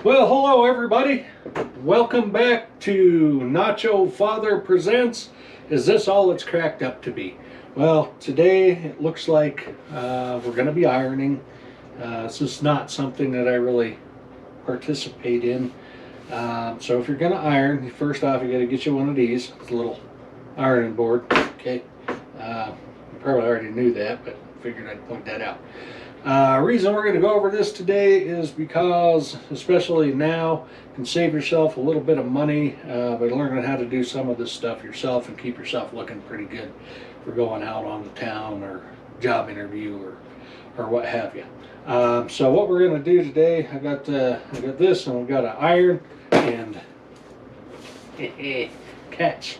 Well, hello everybody. Welcome back to Nacho Father Presents. Is this all it's cracked up to be? Well, today it looks like we're going to be ironing. This is not something that I really participate in. So if you're going to iron, first off you got to get you one of these. It's a little ironing board. Okay. You probably already knew that, but figured I'd point that out. Reason we're going to go over this today is because, especially now, you can save yourself a little bit of money by learning how to do some of this stuff yourself and keep yourself looking pretty good for going out on the town or job interview or what have you. So what we're going to do today, I got this, and we've got an iron and catch.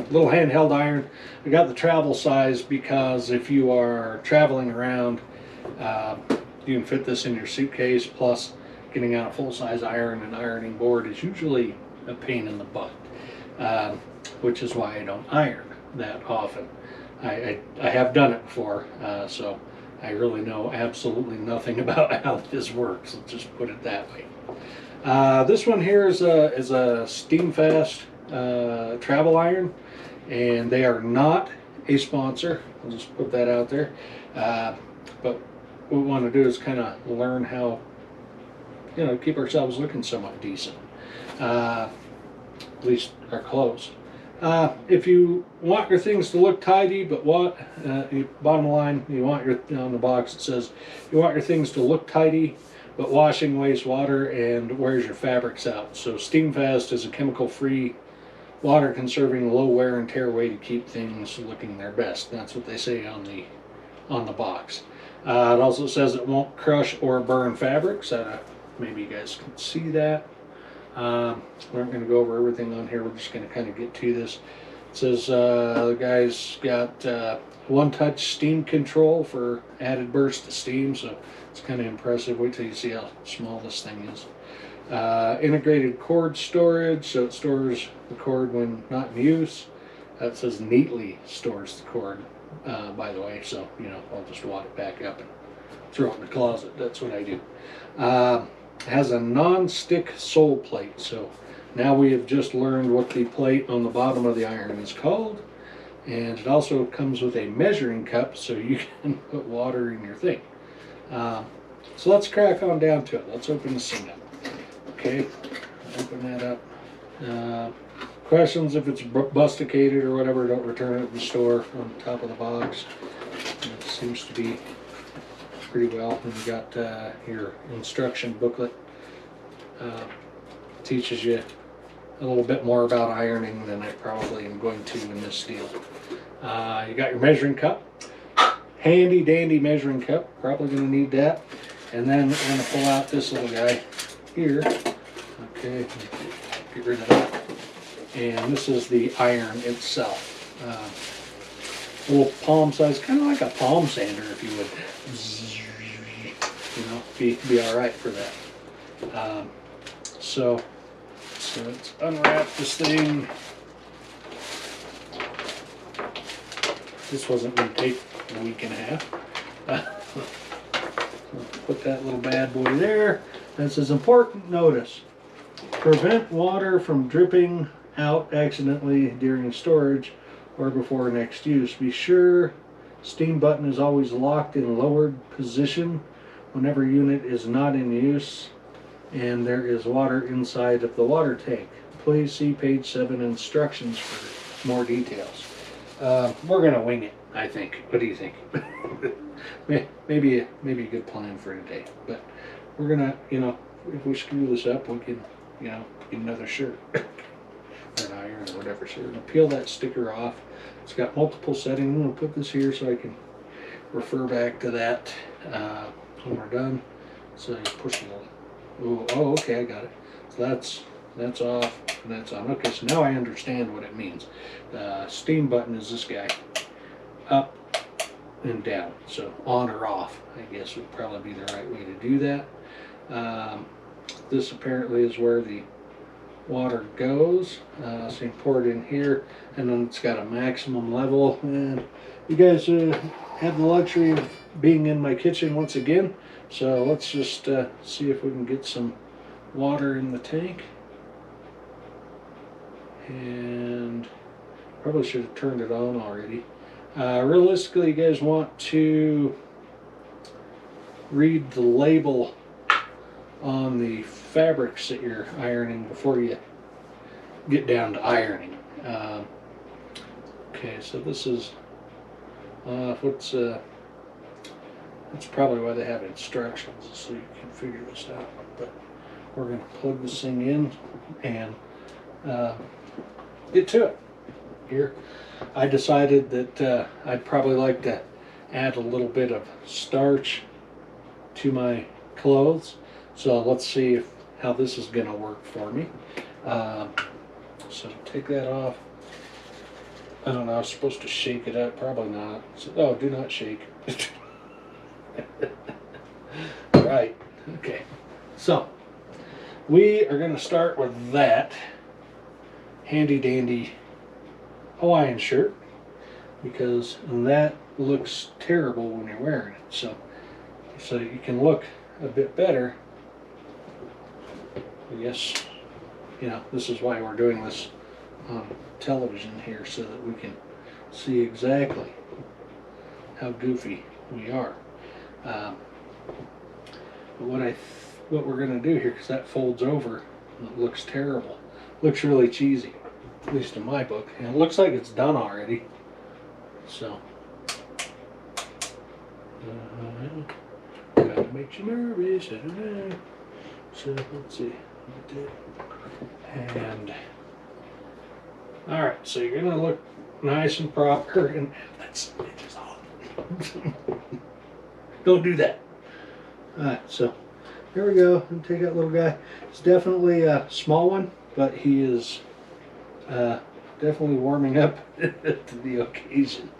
Little handheld iron. I got the travel size because if you are traveling around, you can fit this in your suitcase. Plus, getting out a full-size iron and ironing board is usually a pain in the butt, which is why I don't iron that often. I have done it before, so I really know absolutely nothing about how this works. Let's just put it that way. This one here is a steam fast travel iron, and they are not a sponsor. I'll just put that out there. But what we want to do is kind of learn how, keep ourselves looking somewhat decent. At least our clothes. If you want your things to look tidy, but bottom line, you want on the box it says you want your things to look tidy, but washing wastes water and wears your fabrics out. So Steam Fast is a chemical-free, water-conserving, low wear and tear way to keep things looking their best. That's what they say on the box. It also says it won't crush or burn fabrics. Maybe you guys can see that. We aren't going to go over everything on here. We're just going to kind of get to this. It says the guy's got one-touch steam control for added burst of steam, so it's kind of impressive. Wait till you see how small this thing is. Integrated cord storage, so it stores the cord when not in use. That says neatly stores the cord, by the way, so I'll just wad it back up and throw it in the closet. That's what I do. Has a non-stick sole plate, so now we have just learned what the plate on the bottom of the iron is called, and it also comes with a measuring cup so you can put water in your thing. So let's crack on down to it. Let's open this thing up. Okay, open that up. Questions if it's busticated or whatever, don't return it at the store on the top of the box. It seems to be pretty well. And you got your instruction booklet. Teaches you a little bit more about ironing than I probably am going to in this deal. You got your measuring cup. Handy dandy measuring cup. Probably going to need that. And then we're going to pull out this little guy here. Okay, get rid of that. And this is the iron itself. Little palm size, kind of like a palm sander, if you would. Be all right for that. So let's unwrap this thing. This wasn't going to take a week and a half. Put that little bad boy there. That says important notice. Prevent water from dripping out accidentally during storage or before next use. Be sure steam button is always locked in lowered position whenever unit is not in use and there is water inside of the water tank. Please see page 7 instructions for more details. We're going to wing it, I think. What do you think? maybe a good plan for today. But we're going to, if we screw this up, we can, get another shirt. Or an iron or whatever. So we're going to peel that sticker off. It's got multiple settings. I'm going to put this here so I can refer back to that when we're done. So you push a little. Oh, okay, I got it. So that's off and that's on. Okay, so now I understand what it means. The steam button is this guy. Up and down. So on or off, I guess would probably be the right way to do that. This apparently is where the water goes. So you pour it in here, and then it's got a maximum level. And you guys have the luxury of being in my kitchen once again. So let's just see if we can get some water in the tank. And probably should have turned it on already. Realistically, you guys want to read the label on the fabrics that you're ironing before you get down to ironing. Okay, so this is that's probably why they have instructions, so you can figure this out. But we're going to plug this thing in and get to it. Here, I decided that I'd probably like to add a little bit of starch to my clothes. So let's see how this is going to work for me. So take that off. I don't know, I was supposed to shake it up. Probably not. So, oh, do not shake. Right. Okay. So we are going to start with that handy dandy Hawaiian shirt, because that looks terrible when you're wearing it. So you can look a bit better. I guess, you know, this is why we're doing this on television here, so that we can see exactly how goofy we are. But what we're going to do here, because that folds over, it looks terrible. Looks really cheesy, at least in my book. And it looks like it's done already. So, kind of makes you nervous, I don't know. So let's see. And all right, so you're gonna look nice and proper, and that's it. Don't do that. All right, so here we go. And take that little guy. It's definitely a small one, but he is definitely warming up to the occasion.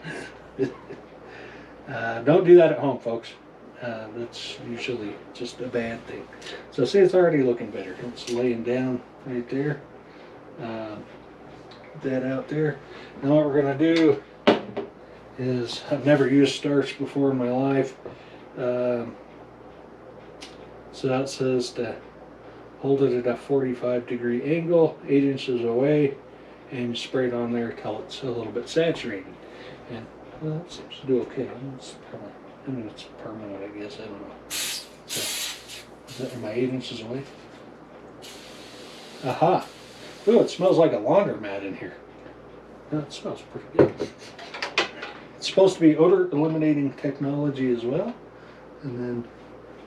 Don't do that at home, folks. That's usually just a bad thing. So see, it's already looking better. It's laying down right there. Put that out there. Now what we're going to do is, I've never used starch before in my life. So that says to hold it at a 45-degree angle, 8 inches away, and spray it on there till it's a little bit saturated. And well, that seems to do okay. It's permanent, I guess. I don't know. So, is that, am I 8 inches away? Aha! Ooh, it smells like a laundromat in here. No, it smells pretty good. It's supposed to be odor eliminating technology as well. And then,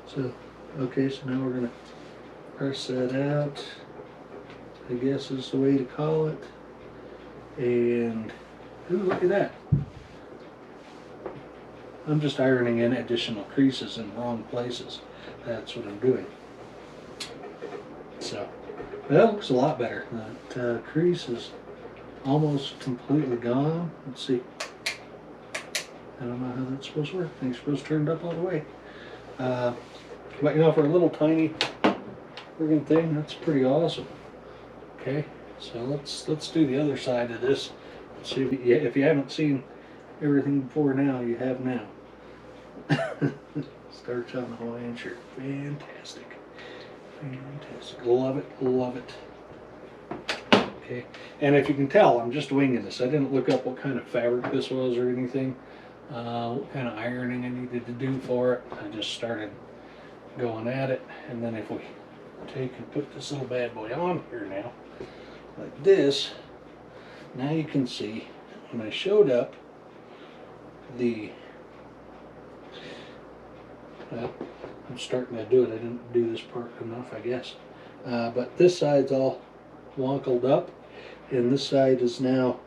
so, okay, so now we're going to press that out, I guess is the way to call it. And, ooh, look at that. I'm just ironing in additional creases in wrong places. That's what I'm doing. So, that looks a lot better. That crease is almost completely gone. Let's see. I don't know how that's supposed to work. I think it's supposed to turn it up all the way. But you know, for a little tiny friggin' thing, that's pretty awesome. Okay, so let's do the other side of this. See if you haven't seen everything before now, you have now. Starch on the Hawaiian shirt. Fantastic. Fantastic. Love it. Love it. Okay. And if you can tell, I'm just winging this. I didn't look up what kind of fabric this was or anything. What kind of ironing I needed to do for it. I just started going at it. And then if we take and put this little bad boy on here now, like this, now you can see when I showed up I'm starting to do it. I didn't do this part enough, I guess. But this side's all wonkled up, and this side is now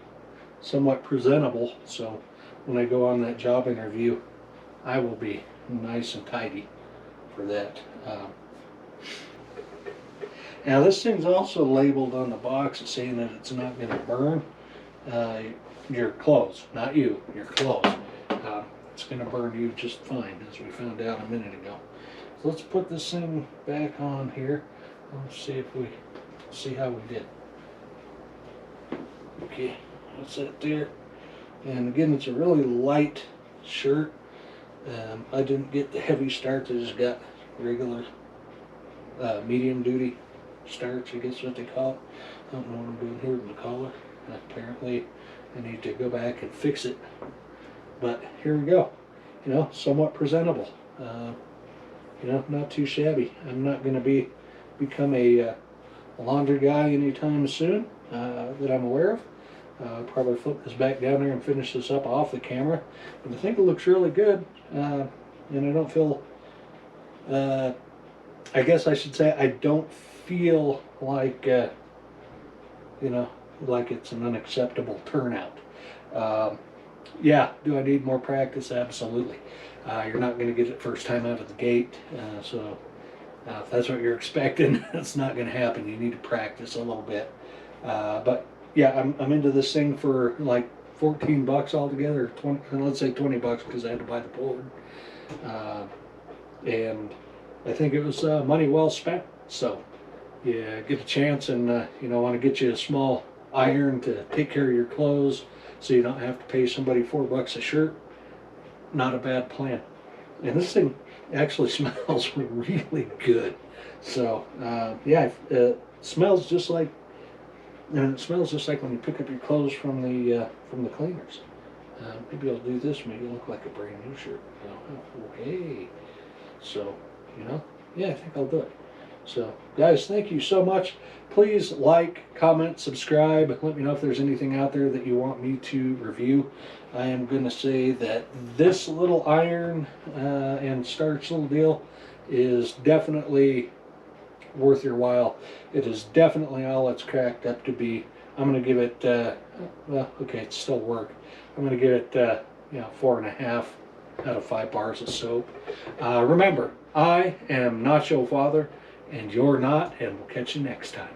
somewhat presentable. So when I go on that job interview, I will be nice and tidy for that. Now this thing's also labeled on the box saying that it's not going to burn your clothes, not you, your clothes. It's going to burn you just fine, as we found out a minute ago. So let's put this thing back on here. Let's see if we see how we did. Okay, that's that there. And again, it's a really light shirt. I didn't get the heavy starch, I just got regular medium duty starch, I guess what they call it. I don't know what I'm doing here with the collar. Apparently I need to go back and fix it. But here we go. You know, somewhat presentable. You know, not too shabby. I'm not going to become a laundry guy anytime soon that I'm aware of. Probably flip this back down there and finish this up off the camera. But I think it looks really good. And I don't feel, I guess I should say, I don't feel like, you know, like it's an unacceptable turnout. Yeah, do I need more practice? Absolutely. You're not going to get it first time out of the gate, so if that's what you're expecting, that's not going to happen. You need to practice a little bit. But yeah, I'm into this thing for like 14 bucks altogether, 20, let's say 20 bucks because I had to buy the board. And I think it was money well spent. So yeah, get a chance and you know, want to get you a small iron to take care of your clothes so you don't have to pay somebody $4 a shirt. Not a bad plan. And this thing actually smells really good. So yeah, it smells just like, and it smells just like when you pick up your clothes from the cleaners. Maybe I'll do this, make it look like a brand new shirt. Okay. So, you know, yeah, I think I'll do it. So, guys, thank you so much. Please like, comment, subscribe. Let me know if there's anything out there that you want me to review. I am going to say that this little iron and starch little deal is definitely worth your while. It is definitely all it's cracked up to be. I'm going to give it, well, okay, it's still work. I'm going to give it, you know, 4.5 out of 5 bars of soap. Remember, I am Nacho Father, and you're not, and we'll catch you next time.